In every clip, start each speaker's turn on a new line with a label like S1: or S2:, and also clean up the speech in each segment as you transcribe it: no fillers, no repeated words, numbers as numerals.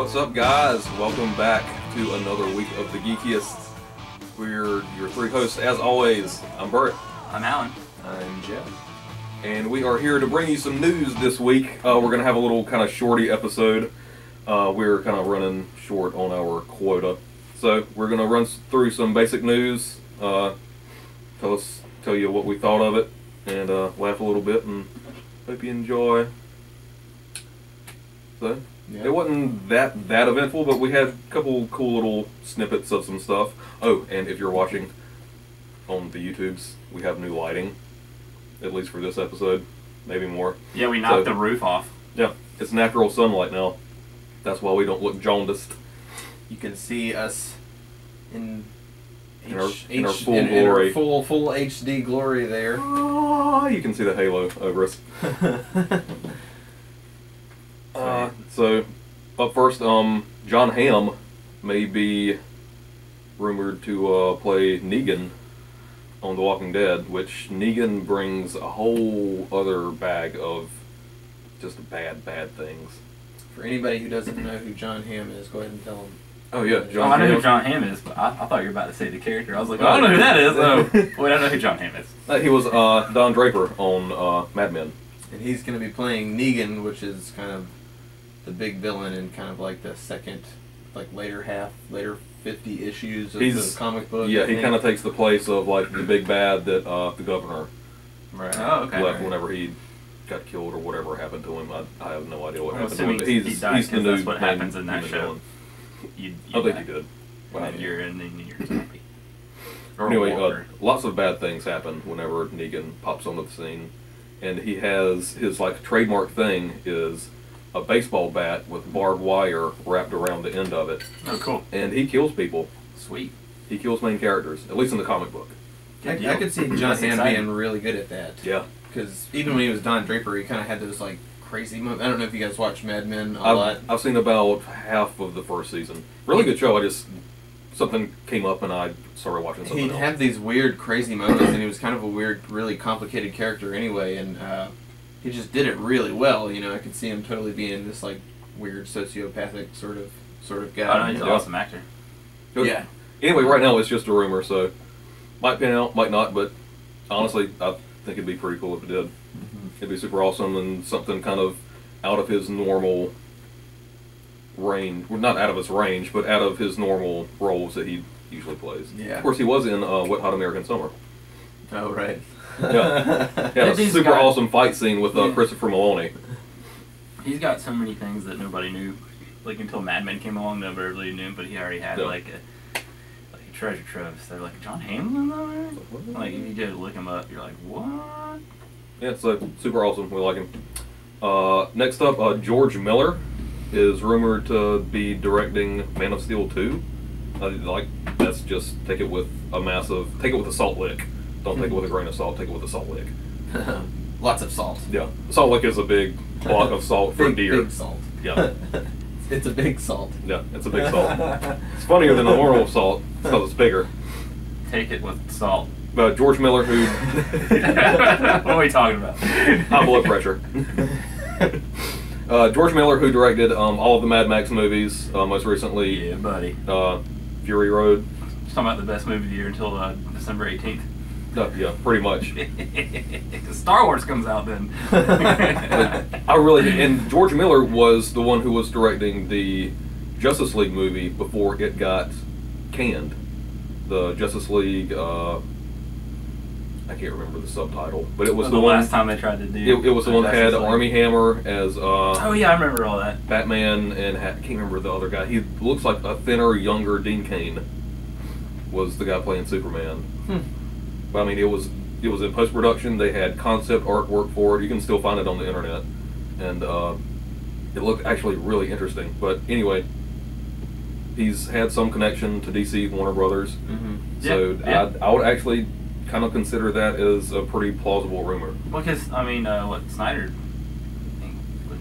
S1: What's up, guys? Welcome back to another week of the Geekyest. We're your three hosts, as always. I'm Bert.
S2: I'm Alan.
S3: I'm Jeff.
S1: And we are here to bring you some news this week. We're going to have a little kind of shorty episode. We're kind of running short on our quota. So we're going to run through some basic news, tell you what we thought of it, and laugh a little bit, and hope you enjoy. So, yeah. It wasn't that eventful, but we had a couple cool little snippets of some stuff. Oh, and if you're watching on the YouTubes, we have new lighting, at least for this episode, maybe more.
S2: Yeah, we knocked the roof off.
S1: Yeah, it's natural sunlight now. That's why we don't look jaundiced.
S3: You can see us in
S1: our full glory.
S3: In our full HD glory there.
S1: Oh, you can see the halo over us. So, up first, John Hamm may be rumored to play Negan on The Walking Dead, which Negan brings a whole other bag of just bad things.
S3: For anybody who doesn't know who John Hamm is, go ahead and tell them.
S1: Oh yeah,
S2: I know who John Hamm is, but I thought you were about to say the character. I was like, I don't know who that is. Oh, wait, I know who John Hamm is.
S1: He was Don Draper on Mad Men.
S3: And he's going to be playing Negan, which is kind of the big villain in kind of like the second, like later 50 issues of the comic book.
S1: Yeah, he kind of takes the place of like the big bad that the governor left whenever he got killed or whatever happened to him. I have no idea what happened to him. But he's the new.
S2: That's what happens in that show.
S1: I think he did.
S2: And you're zombie.
S1: Anyway, lots of bad things happen whenever Negan pops onto the scene, and he has his like trademark thing is a baseball bat with barbed wire wrapped around the end of it.
S2: Oh, cool.
S1: And he kills people.
S2: Sweet.
S1: He kills main characters, at least in the comic book.
S3: I could see John Hamm being really good at that.
S1: Yeah.
S3: Because even when he was Don Draper, he kind of had those like crazy moments. I don't know if you guys watch Mad Men a lot.
S1: I've seen about half of the first season. Really good show. Something came up and I started watching something else.
S3: He'd have these weird, crazy moments, and he was kind of a weird, really complicated character anyway, and he just did it really well. You know, I could see him totally being this like weird sociopathic sort of guy.
S2: I know, he's an awesome actor.
S3: Yeah.
S1: Anyway, right now it's just a rumor, so might pan out, might not, but honestly, I think it'd be pretty cool if it did.
S3: Mm-hmm.
S1: It'd be super awesome and something kind of out of his normal range. Well, not out of his range, but out of his normal roles that he usually plays.
S3: Yeah.
S1: Of course, he was in Wet Hot American Summer.
S3: Oh, right.
S1: Yeah. A super awesome fight scene with Christopher Maloney.
S2: He's got so many things that nobody knew. Like, until Mad Men came along, nobody really knew him, but he already had, like a treasure trove. So they're like, John Hamm was on there? Like, if you go look him up, you're like, what?
S1: Yeah, so super awesome. We like him. Next up, George Miller is rumored to be directing Man of Steel 2. That's just take it with a salt lick. Don't take it with a grain of salt, take it with a salt lick.
S3: Lots of salt.
S1: Yeah. Salt lick is a big block of salt for deer.
S3: Big salt.
S1: Yeah.
S3: It's a big salt.
S1: Yeah, it's a big salt. It's funnier than a normal salt because it's bigger.
S2: Take it with salt.
S1: George Miller, who...
S2: What are we talking about?
S1: High blood pressure. George Miller, who directed all of the Mad Max movies, most recently...
S2: Yeah, buddy.
S1: Fury Road.
S2: Just talking about the best movie of the year until December 18th.
S1: Yeah, pretty much.
S2: Star Wars comes out then.
S1: And George Miller was the one who was directing the Justice League movie before it got canned. The Justice League, I can't remember the subtitle, but it was the one,
S2: last time they tried to do.
S1: It was the one that had Armie Hammer as.
S2: Oh yeah, I remember all that.
S1: Batman, and I can't remember the other guy. He looks like a thinner, younger Dean Cain. Was the guy playing Superman? But I mean, it was in post production. They had concept artwork for it. You can still find it on the internet, and it looked actually really interesting. But anyway, he's had some connection to DC Warner Brothers, so I would actually kind of consider that as a pretty plausible rumor.
S2: Well, because I mean, what Snyder?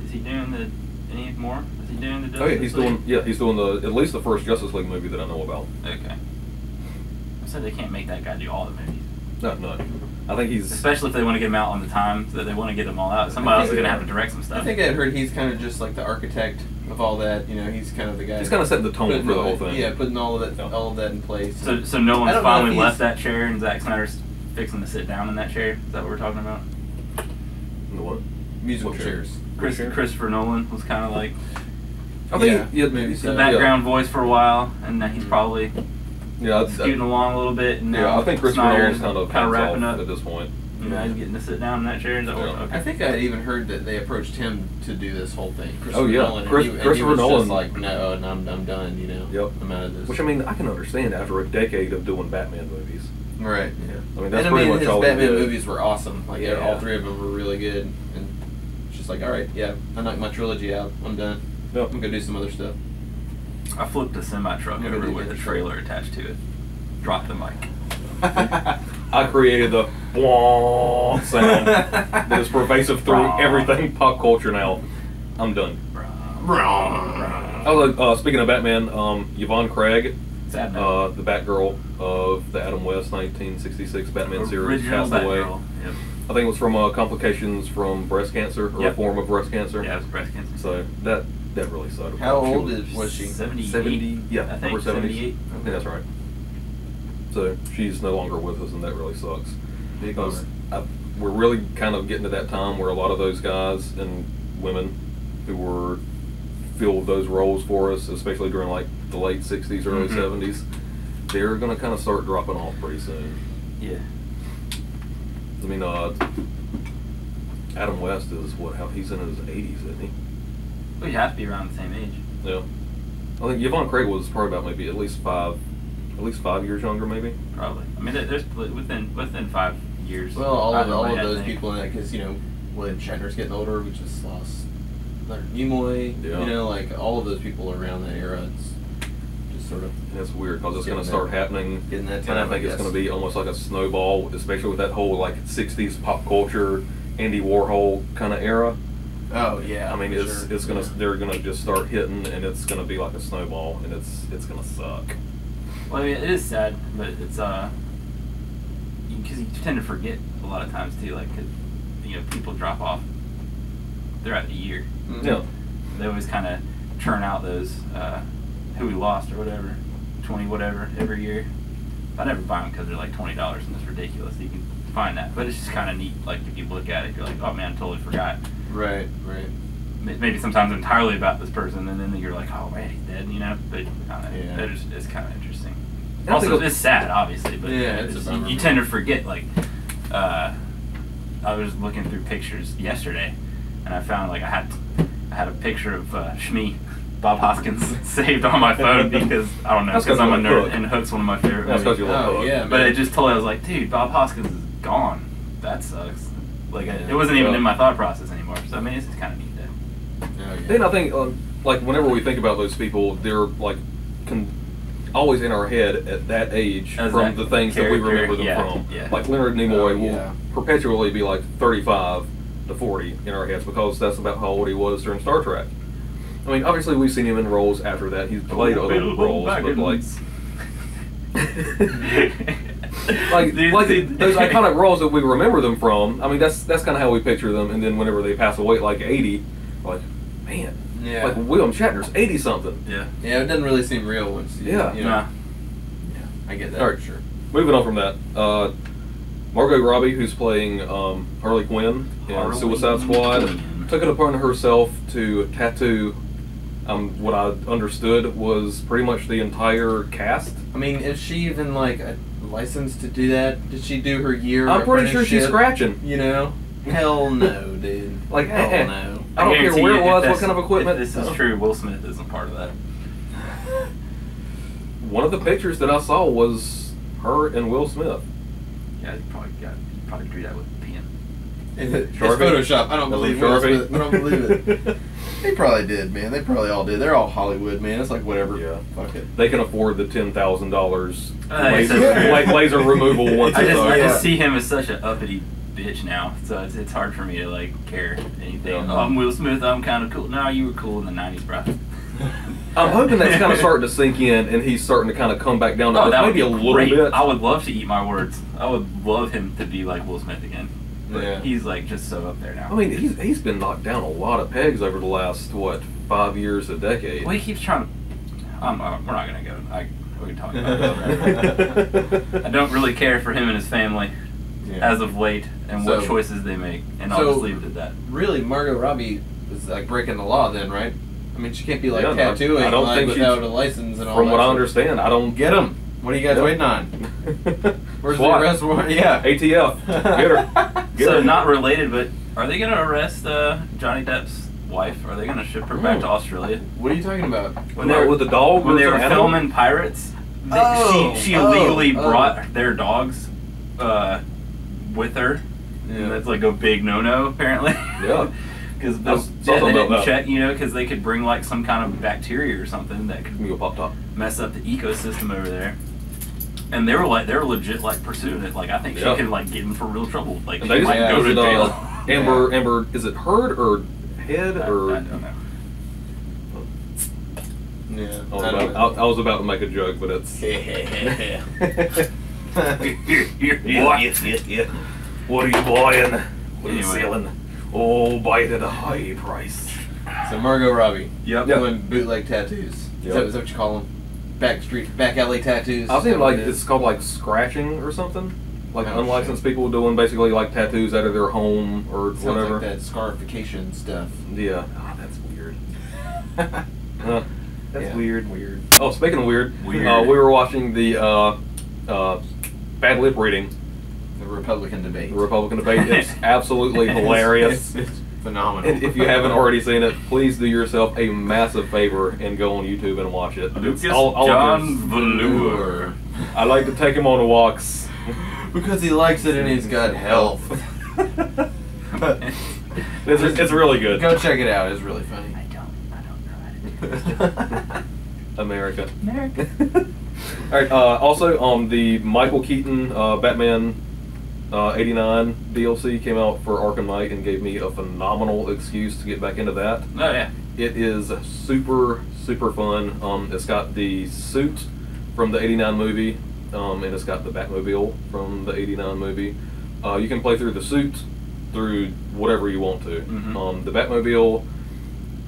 S2: Is he doing any more? Is he doing the?
S1: He's doing at least the first Justice League movie that I know about.
S2: Okay. I said they can't make that guy do all the movies.
S1: No. I think he's...
S2: Especially if they want to get him out on the time that they want to get them all out. Somebody else is going to have to direct some stuff.
S3: I think I had heard he's kind of just like the architect of all that. You know, he's kind of the guy.
S1: He's kind of setting the tone for the whole thing.
S3: Yeah, putting all of that in place.
S2: So Nolan's finally left that chair, and Zack Snyder's fixing to sit down in that chair. Is that what we're talking about?
S1: The what?
S3: Musical chairs.
S2: Christopher Nolan was kind of like
S1: I think maybe
S2: the background voice for a while, and then he's probably scooting along a little bit. And
S1: I think Christopher Nolan's
S2: kind of wrapping up
S1: at this point.
S2: You know, he's getting to sit down in that chair. Okay.
S3: I think I had even heard that they approached him to do this whole thing.
S1: Nolan,
S3: Christopher Nolan just like, no, I'm done. You know, I'm out of this.
S1: Which I mean, I can understand after a decade of doing Batman movies.
S3: Right. Yeah.
S1: I mean, that's pretty much
S3: his
S1: all
S3: Batman movies were awesome. Like all 3 of them were really good, and it's just like, all right, I knocked my trilogy out. I'm done. Yep. I'm gonna do some other stuff.
S2: I flipped a semi truck over with a trailer attached to it. Dropped the mic.
S1: I created the sound that is pervasive through everything pop culture now. I'm done. Speaking of Batman, Yvonne Craig, the Batgirl of the Adam West 1966 Batman series, passed away.
S2: Yep.
S1: I think it was from complications from breast cancer, or a form of breast cancer.
S2: Yeah, it was breast cancer.
S1: So that really sucked.
S3: How old was she?
S2: 70?
S1: Yeah,
S2: I think
S1: over
S2: 78.
S1: I think that's right. So she's no longer with us, and that really sucks. Because we're really kind of getting to that time where a lot of those guys and women who filled those roles for us, especially during like the late 60s, early 70s, they're going to kind of start dropping off pretty soon.
S2: Yeah.
S1: I mean, Adam West is he's in his 80s, isn't he?
S2: Well, you have to be around the same age.
S1: Yeah. I think Yvonne Craig was probably about maybe at least 5 years younger, maybe.
S2: Probably. I mean, there's within 5 years.
S3: Well, all of those people in that, because William Shatner's getting older, we just lost Leonard Nimoy.
S1: Yeah.
S3: You know, like all of those people around that era. It's just sort of.
S1: And it's weird because it's going to start happening.
S3: Getting that time,
S1: and I think it's going to be almost like a snowball, especially with that whole like 60s pop culture, Andy Warhol kind of era.
S3: Oh yeah.
S1: I mean, it's gonna they're gonna just start hitting, and it's gonna be like a snowball, and it's gonna suck.
S2: Well, I mean, it is sad, but it's because you tend to forget a lot of times too. Like, 'cause, people drop off throughout the year.
S3: Mm-hmm.
S1: Yeah.
S2: They always kind of churn out those who we lost or whatever, 20 whatever every year. I never buy them because they're like $20, and it's ridiculous. You can find that, but it's just kind of neat. Like if you look at it, you're like, oh man, I totally forgot.
S3: Right.
S2: Maybe sometimes entirely about this person, and then you're like, oh man, he's dead, but it's kind of interesting. Also, it's sad, obviously, but you tend to forget. Like, I was looking through pictures yesterday, and I found like I had a picture of Shmi, Bob Hoskins, saved on my phone because I don't know, because I'm a nerd, and Hook's one of my favorite movies. But it just told me, I was like, dude, Bob Hoskins is gone. That sucks. Like, it wasn't even in my thought process anymore. So I mean, it's just kind of neat though.
S1: Then I think like whenever we think about those people, they're like always in our head at that age from the things that we remember them from. Yeah. Like Leonard Nimoy will perpetually be like 35 to 40 in our heads because that's about how old he was during Star Trek. I mean, obviously we've seen him in roles after that. He's played other roles, but like those iconic roles that we remember them from. I mean, that's kind of how we picture them. And then whenever they pass away, like 80, like man.
S3: Yeah.
S1: Like William Shatner's 80 something.
S3: Yeah. Yeah, it doesn't really seem real once you know.
S2: Yeah,
S3: I get that.
S1: All right,
S3: for sure.
S1: Moving on from that, Margot Robbie, who's playing Harley Quinn in Suicide Squad, took it upon herself to tattoo what I understood was pretty much the entire cast.
S3: I mean, is she even like licensed to do that? Did she do her year?
S1: I'm pretty sure she's scratching.
S3: Hell no, dude.
S1: Like,
S3: hell no.
S1: I don't care where it was, what kind of equipment.
S2: If this is true, Will Smith isn't part of that.
S1: One of the pictures that I saw was her and Will Smith.
S2: Yeah, you probably drew that with a pen.
S3: It's Photoshop. I don't believe Will Smith. I don't believe it. They probably did, man. They probably all did. They're all Hollywood, man. It's like whatever.
S1: Yeah.
S3: Fuck it.
S1: They can afford the $10,000 laser removal once.
S2: I just see him as such an uppity bitch now, so it's hard for me to like care anything. I'm Will Smith. I'm kind of cool. No, you were cool in the '90s, bro.
S1: I'm hoping that's kind of starting to sink in, and he's starting to kind of come back down to
S2: that
S1: maybe a little bit.
S2: I would love to eat my words. I would love him to be like Will Smith again.
S3: Yeah.
S2: He's like just so up there now.
S1: I mean, he's been knocked down a lot of pegs over the last, what, 5 years, a decade.
S2: Well, he keeps trying to... we're not going to go... we can talk about that. I don't really care for him and his family as of late and what choices they make, and I'll just leave it at that.
S3: Really, Margot Robbie is like breaking the law then, right? I mean, she can't be like tattooing
S1: I don't
S3: like,
S1: think
S3: without a license and all
S1: From
S3: that
S1: what I
S3: stuff.
S1: understand, I don't...
S3: Get him. What are you guys waiting on? Where's the arrest warrant? Yeah.
S1: ATF. Get her.
S2: So not related, but are they going to arrest Johnny Depp's wife? Are they going to ship her back to Australia?
S3: What are you talking about?
S1: When they were with the dog?
S2: When they were filming Pirates, she illegally brought their dogs with her. Yeah. And that's like a big no-no, apparently.
S1: Yeah.
S2: Because they didn't check, because they could bring like some kind of bacteria or something that could mess up the ecosystem over there. And they were legit like pursuing it. Like I think she can like get in for real trouble. Like she might go to jail.
S1: Amber, is it Heard or Head or?
S2: I don't know.
S3: Yeah.
S1: I was about to make a joke, but it's. What are you buying? What are you selling? Oh, buy it at a high price.
S3: So Margot Robbie.
S2: Yep.
S3: Doing bootleg tattoos. Is that what you call them? Back alley tattoos.
S1: I think it's called like scratching or something. Like unlicensed people doing basically like tattoos out of their home or whatever.
S3: Like that scarification stuff.
S1: Yeah. Oh, that's weird. That's weird. Oh, speaking of weird. We were watching the bad lip reading.
S3: The Republican debate.
S1: It's absolutely hilarious.
S3: It's phenomenal.
S1: And if you haven't already seen it, please do yourself a massive favor and go on YouTube and watch it.
S2: Lucas Don Velour.
S1: I like to take him on walks.
S3: Because he likes it and he's got health.
S1: It's really good.
S3: Go check it out. It's really funny.
S2: I don't know how to do it.
S1: America.
S2: Alright,
S1: also, the Michael Keaton Batman 89 DLC came out for Arkham Knight and gave me a phenomenal excuse to get back into that.
S2: Oh, yeah.
S1: It is super, super fun. It's got the suit from the 89 movie, and it's got the Batmobile from the 89 movie. You can play through the suit through whatever you want to.
S2: Mm-hmm.
S1: The Batmobile,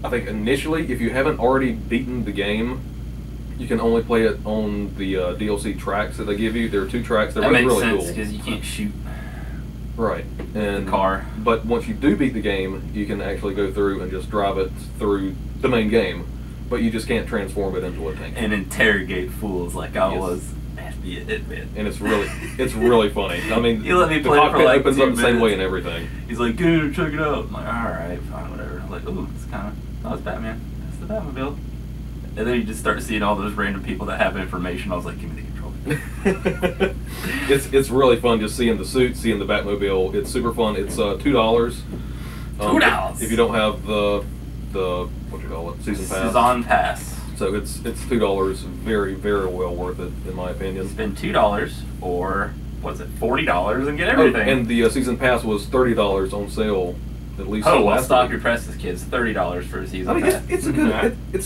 S1: I think initially, if you haven't already beaten the game, you can only play it on the DLC tracks that they give you. There are 2 tracks. They're really cool.
S2: That makes sense because you can't shoot
S1: right and
S2: the car.
S1: But once you do beat the game, you can actually go through and just drive it through the main game. But you just can't transform it into a tank.
S2: And interrogate fools like I was at the Hitman.
S1: And it's really funny. I mean,
S2: you let me
S1: the
S2: play
S1: cockpit
S2: for like
S1: opens
S2: 2
S1: up the same
S2: minutes.
S1: way and everything.
S2: He's like, dude, check it out. I'm like, alright, fine, whatever. I'm like, ooh, it's kind of, it's Batman. It's the Batmobile. And then you just start seeing all those random people that have information. I was like, give me the controller.
S1: It's really fun just seeing the suit, seeing the Batmobile. It's super fun. It's $2.
S2: $2.
S1: If you don't have the what you call it, season pass. So it's $2. Very, very well worth it in my opinion.
S2: Spend $2 or what's it, $40 and get everything.
S1: And the season pass was $30 on sale. At least
S2: stop your presses, kids. $30 for a season pass.
S1: It's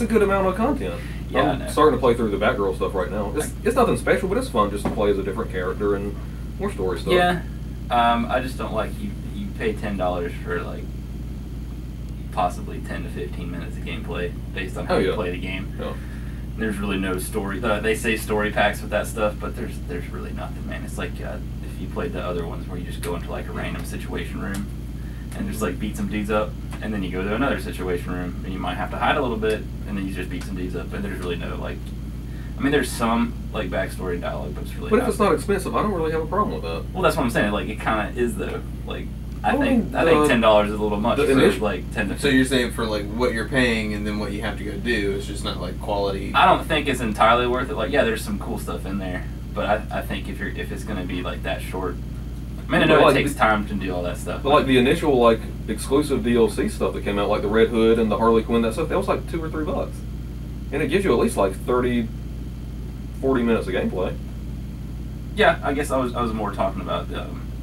S1: a good amount of content.
S2: Yeah,
S1: I'm starting to play through the Batgirl stuff right now. It's nothing special, but it's fun just to play as a different character and more story stuff.
S2: Yeah, I just don't like you pay $10 for like possibly 10 to 15 minutes of gameplay based on how you play the game.
S1: Yeah.
S2: There's really no story. They say story packs with that stuff, but there's really nothing, man. It's like if you played the other ones where you just go into like a random situation room and just like beat some dudes up, and then you go to another situation room and you might have to hide a little bit, and then you just beat some dudes up, and there's really no like, I mean there's some like backstory dialogue, but it's really.
S1: But if it's not expensive, I don't really have a problem with that.
S2: Well, that's what I'm saying. Like it kind of is though. Like I think $10 is a little much for like 10 to.
S3: So you're saying for like what you're paying and then what you have to go do, it's just not like quality.
S2: I don't think it's entirely worth it. Like yeah, there's some cool stuff in there, but I think if it's gonna be like that short. I mean, I know it takes time to do all that stuff.
S1: But like the initial like exclusive DLC stuff that came out, like the Red Hood and the Harley Quinn, that stuff, that was like $2 or $3, and it gives you at least like 30, 40 minutes of gameplay.
S2: Yeah, I guess I was more talking about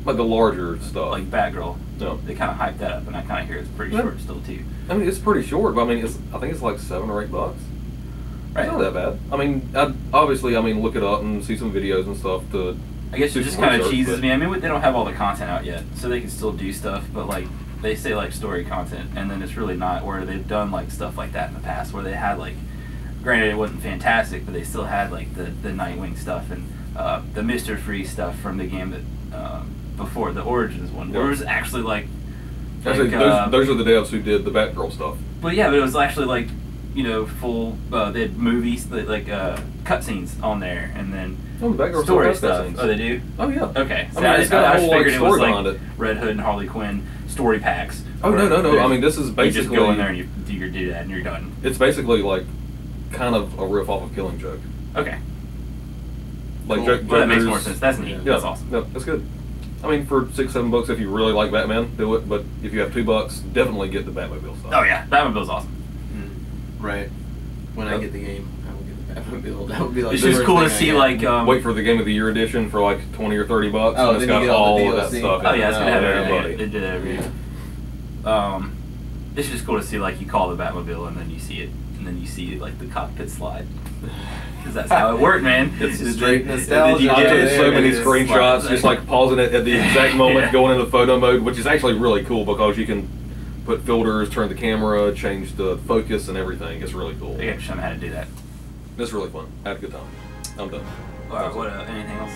S1: like the larger stuff,
S2: like Batgirl.
S1: No,
S2: they kind of hyped that up, and I kind of hear it's pretty short still too.
S1: I mean, it's pretty short, but I mean, I think it's like $7 or $8.
S2: Right.
S1: It's not that bad. I mean, obviously, look it up and see some videos and stuff to.
S2: I guess it
S1: do
S2: just
S1: some
S2: kind of
S1: research,
S2: cheeses
S1: but-
S2: me. I mean, they don't have all the content out yet, so they can still do stuff, but like they say like story content, and then it's really not. Where they've done like stuff like that in the past, where they had like, granted it wasn't fantastic, but they still had like the Nightwing stuff and the Mr. Freeze stuff from the game that before the Origins one, where it was actually like.
S1: Actually, those are the devs who did the Batgirl stuff.
S2: But yeah, but it was actually like, you know, full. They had movies, like cutscenes on there, and then
S1: Oh, the Batgirl
S2: story
S1: still has
S2: stuff.
S1: cutscenes.
S2: Oh, they do.
S1: Oh yeah.
S2: Okay, so
S1: it's got a
S2: I
S1: whole
S2: just figured
S1: like,
S2: it was
S1: story behind
S2: like
S1: it.
S2: Red Hood and Harley Quinn story packs.
S1: Oh no! I mean, this is basically
S2: you just go in there and you do that, and you're done.
S1: It's basically like kind of a riff off of Killing Joke.
S2: Okay.
S1: Like
S3: Cool.
S1: Joker's,
S2: Well, that makes more sense. That's neat.
S1: Yeah,
S2: That's awesome.
S1: Yeah, that's good. I mean, for $6-7 if you really like Batman, do it. But if you have $2, definitely get the Batmobile stuff.
S2: Oh yeah, Batmobile's awesome.
S3: Right. When I get the game, I will get the Batmobile. That would be like.
S2: It's
S3: the
S2: just
S3: first
S2: cool to
S3: thing I
S2: see
S3: get.
S2: like.
S1: Wait for the Game of the Year edition for like $20 or $30.
S3: Oh,
S1: and it's
S3: then
S1: got
S3: you get all the
S1: all of that
S3: DLC.
S1: stuff.
S2: Oh yeah, it's gonna have
S3: everybody.
S2: everything. It did everything. It's just cool to see like you call the Batmobile and then you see it, and then you see like the cockpit slide. Because that's how it worked, man.
S3: It's
S2: Then-
S3: straight
S2: then
S3: nostalgia.
S2: you
S1: I
S2: get
S1: took
S2: it,
S1: so
S2: and
S1: many
S2: it's
S1: screenshots,
S2: like-
S1: just like pausing it at the exact moment,
S2: Yeah.
S1: going into photo mode, which is actually really cool because you can put filters, turn the camera, change the focus and everything. It's really cool.
S2: They got to show them how to do that.
S1: It's really fun. I had a good time. I'm done.
S2: What? Anything else?